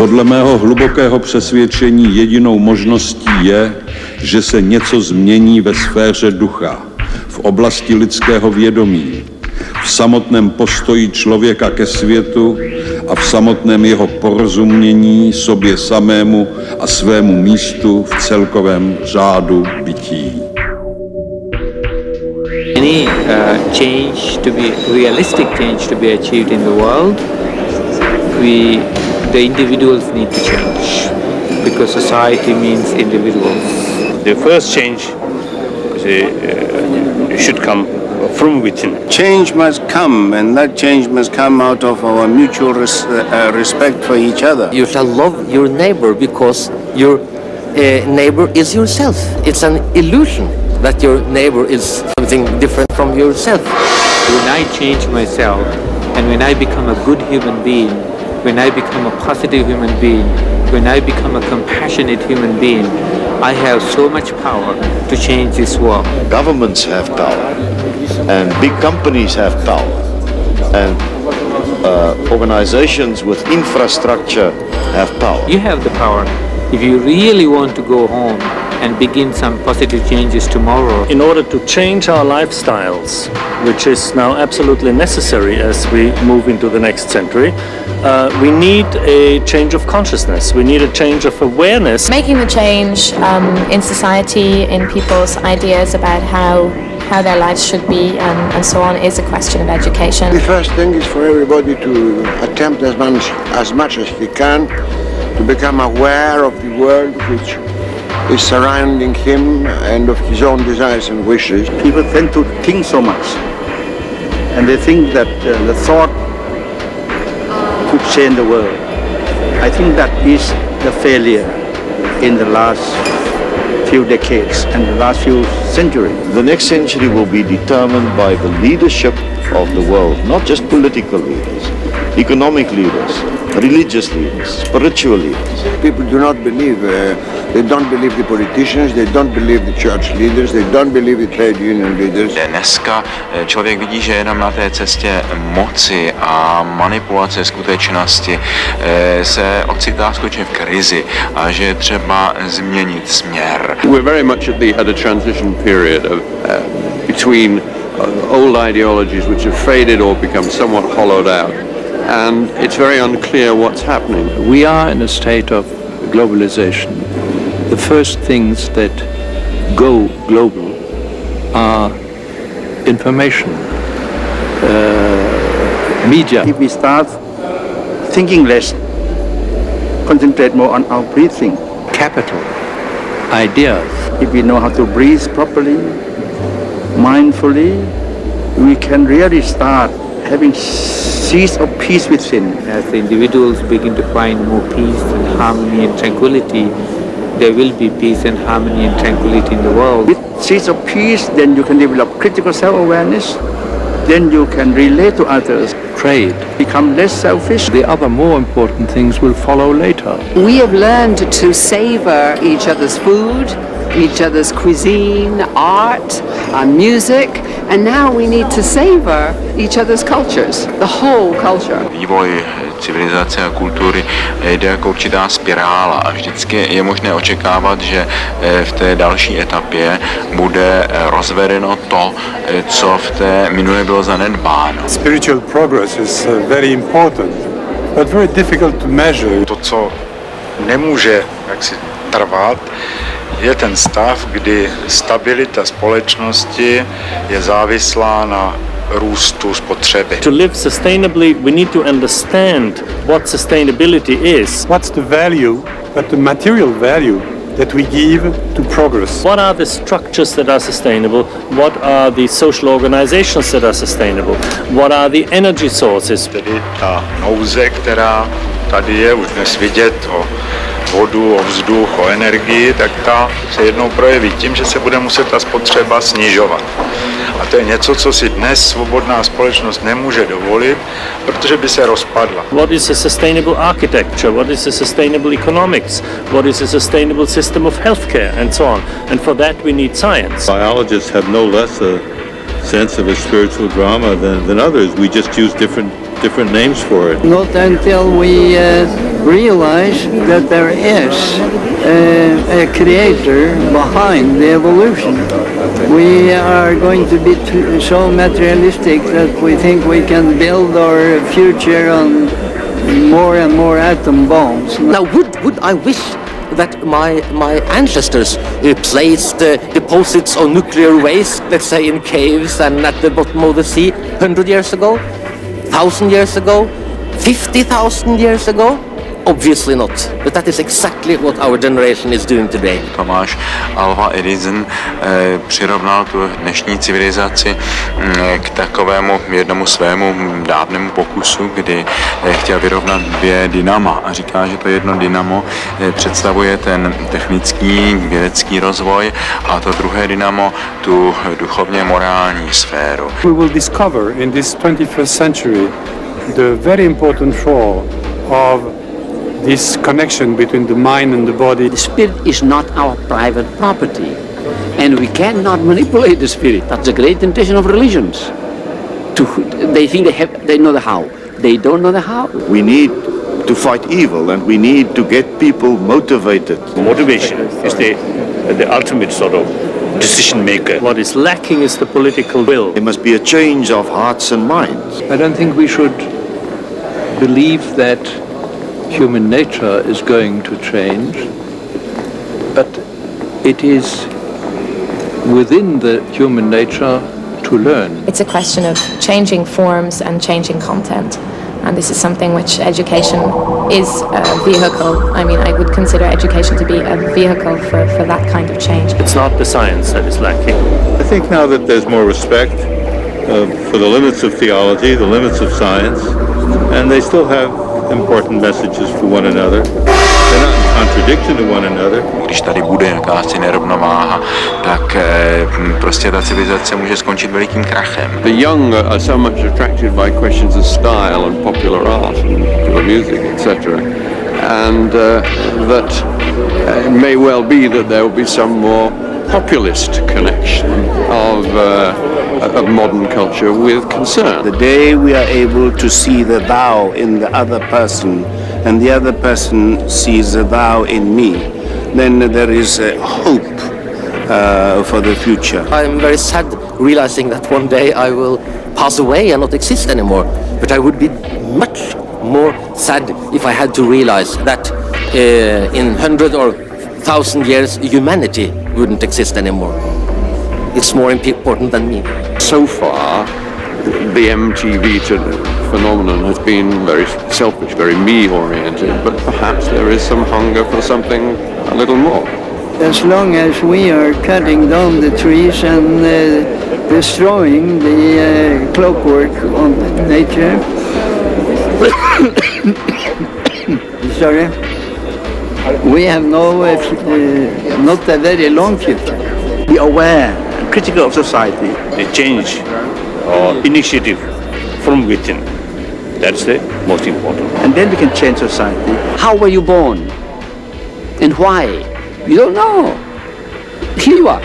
Podle mého hlubokého přesvědčení jedinou možností je, že se něco změní ve sféře ducha, v oblasti lidského vědomí, v samotném postoji člověka ke světu a v samotném jeho porozumění sobě samému a svému místu v celkovém řádu bytí. Any change to be realistic change to be achieved in the world, the individuals need to change because society means individuals. The first change should come from within. Change must come, and that change must come out of our mutual respect for each other. You shall love your neighbor because your neighbor is yourself. It's an illusion that your neighbor is something different from yourself. When I change myself and when I become a good human being, when I become a positive human being, when I become a compassionate human being, I have so much power to change this world. Governments have power, and big companies have power, and organizations with infrastructure have power. You have the power. If you really want to go home and begin some positive changes tomorrow. In order to change our lifestyles, which is now absolutely necessary as we move into the next century, we need a change of consciousness. We need a change of awareness. Making the change in society, in people's ideas about how their lives should be and so on is a question of education. The first thing is for everybody to attempt as much as he can to become aware of the world which is surrounding him and of his own desires and wishes. People tend to think so much, and they think that the thought could change the world. I think that is the failure in the last few decades and the last few centuries. The next century will be determined by the leadership of the world, not just political leaders, economic leaders, religious leaders, spiritual leaders. People do not believe, they don't believe the politicians, they don't believe the church leaders, they don't believe the trade union leaders. Dneska člověk vidí, že je jenom na té cestě moci a manipulace skutečnosti, se ocitá skutečně v krizi a že je třeba změnit směr. We're very much at a transition period of, between old ideologies which have faded or become somewhat hollowed out. And it's very unclear what's happening. We are in a state of globalization. The first things that go global are information, media. If we start thinking less, concentrate more on our breathing. Capital, ideas. If we know how to breathe properly, mindfully, we can really start having seeds of peace within. As the individuals begin to find more peace and harmony and tranquility, there will be peace and harmony and tranquility in the world. With seeds of peace, then you can develop critical self-awareness, then you can relate to others. Trade. Become less selfish. The other more important things will follow later. We have learned to savor each other's food, each other's cuisine, art, music, and now we need to savor each other's cultures, the whole culture. Vývoj civilizace a kultury jde jako určitá spirála a vždycky je možné očekávat, že v té další etapě bude rozvedeno to, co v té minulé bylo zanedbáno. Spiritual progress is very important, but very difficult to measure. To, co nemůže jaksi trvat, je ten stav, kdy stabilita společnosti je závislá na růstu spotřeby. To live sustainably, we need to understand what sustainability is. What's the value, but the material value that we give to progress? What are the structures that are sustainable? What are the social organizations that are sustainable? What are the energy sources? Tedy ta nouze, která tady je už dnes vidět, o vodu, o vzduch, o energii, tak ta se jednou projeví tím, že se bude muset ta spotřeba snižovat. A to je něco, co si dnes svobodná společnost nemůže dovolit, protože by se rozpadla. What is a sustainable architecture? What is a sustainable economics? What is a sustainable system of healthcare and so on? And for that we need science. Biologists have no less a sense of a spiritual drama than others. We just use different names for it. Not until we realize that there is a creator behind the evolution. We are going to be so materialistic that we think we can build our future on more and more atom bombs. Now, would I wish that my ancestors placed deposits of nuclear waste, let's say, in caves and at the bottom of the sea 100 years ago, 1,000 years ago, 50,000 years ago? Obviously not, but that is exactly what our generation is doing today. Thomas Alva Edison přirovnal tu dnešní civilizaci k takovému jednomu svému dávnému pokusu, kdy chtěl vyrovnat dvě dynama a říká, že to jedno dynamo představuje ten technický, vědecký rozvoj a to druhé dynamo tu duchovně morální sféru. We will discover in this 21st century the very important role of this connection between the mind and the body. The spirit is not our private property, and we cannot manipulate the spirit. That's the great temptation of religions. They think they know the how. They don't know the how. We need to fight evil, and we need to get people motivated. Motivation is the ultimate sort of decision maker. What is lacking is the political will. There must be a change of hearts and minds. I don't think we should believe that human nature is going to change, but it is within the human nature to learn. It's a question of changing forms and changing content. And this is something which education is a vehicle. I mean, I would consider education to be a vehicle for that kind of change. It's not the science that is lacking. I think now that there's more respect for the limits of theology, the limits of science, and they still have important messages for one another. They're not in contradiction to one another. Když tady bude jakási nerovnováha, tak prostě ta civilizace může skončit velikým krachem. The young are so much attracted by questions of style and popular art and popular music, etc. And that it may well be that there will be some more populist connection of modern culture with concern. The day we are able to see the thou in the other person and the other person sees the thou in me, then there is a hope for the future. I am very sad realizing that one day I will pass away and not exist anymore. But I would be much more sad if I had to realize that in 100 or 1,000 years humanity wouldn't exist anymore. It's more important than me. So far, the MTV phenomenon has been very selfish, very me-oriented, but perhaps there is some hunger for something a little more. As long as we are cutting down the trees and destroying the clockwork on nature, sorry, we have not a very long future. Be aware, critical of society. The change or initiative from within. That's the most important. And then we can change society. How were you born? And why? You don't know. Here you are.